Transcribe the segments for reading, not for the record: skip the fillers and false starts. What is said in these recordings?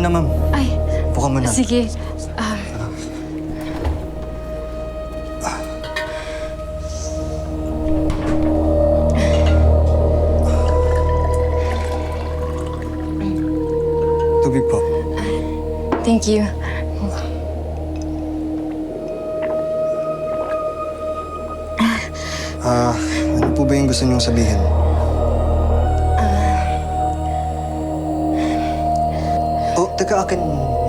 na, ma'am. Ay, Upo ka muna. sige. Tubig po. Thank you. Ano po ba yung gusto niyong sabihin? Oh, teka, akin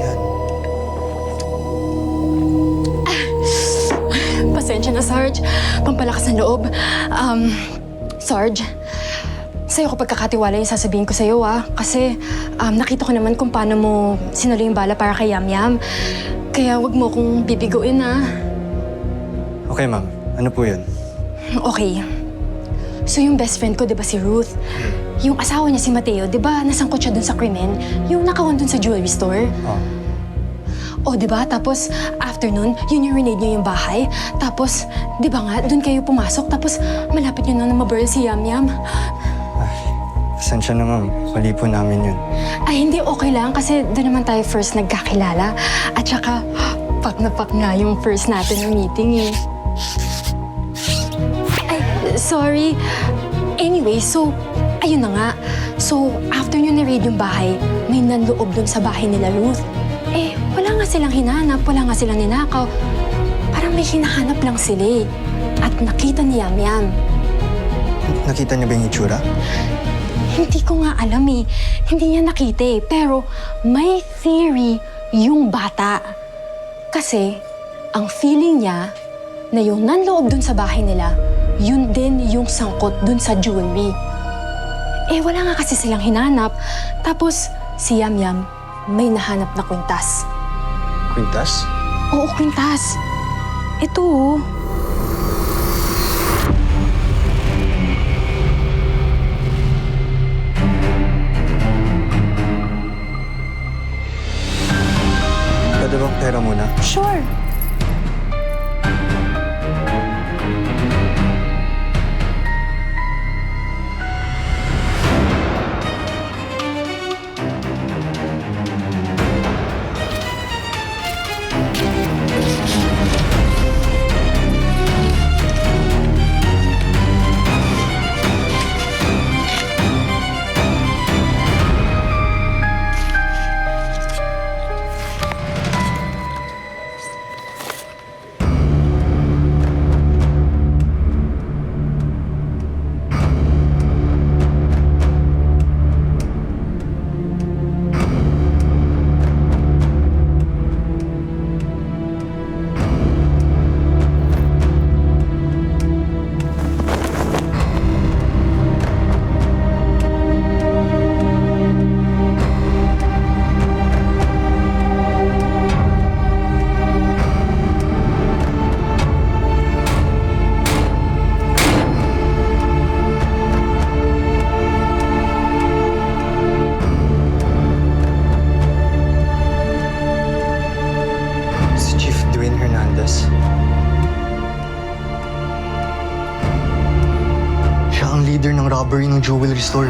yan. Pasensya na, Sarge. Pampalakas ng loob. Sarge, sa'yo ko pagkakatiwala yung sasabihin ko sa'yo, Kasi nakita ko naman kung paano mo sinalo yung bala para kay Yamyam. Kaya wag mo kong bibiguin, Okay, ma'am. Ano po yun? Okay. So yung best friend ko, di ba si Ruth? Yung asawa niya si Mateo, di ba nasangkot siya dun sa krimen? Yung nakawan dun sa jewelry store? Oh. O, di ba? Tapos, after nun, yun yung renade niyo yung bahay. Tapos, di ba nga, dun kayo pumasok. Tapos, malapit nyo na maburl si Yamyam. Pasensya na, ma'am. Mali po namin yun. Ay, hindi, okay lang. Kasi doon naman tayo first nagkakilala. At saka, pak na pak nga yung first natin na meeting, Ay, sorry. Anyway, so, ayun na nga. So, after nyo na-raid yung bahay, may nanloob dun sa bahay nila Ruth. Wala nga silang hinanap, wala nga silang ninakaw. Parang may hinahanap lang sila, At nakita ni Yamyam. Nakita niya ba yung itsura? Hindi ko nga alam, Hindi niya nakita, Pero may theory yung bata. Kasi, ang feeling niya na yung nanloob dun sa bahay nila, yun din yung sangkot dun sa jewelry. Wala nga kasi silang hinanap. Tapos, si Yamyam may nahanap na kwintas. Quintas? Oo, kwintas. Ito, Pwede bang pera muna? Sure. Siya ang leader ng robbery ng jewelry store.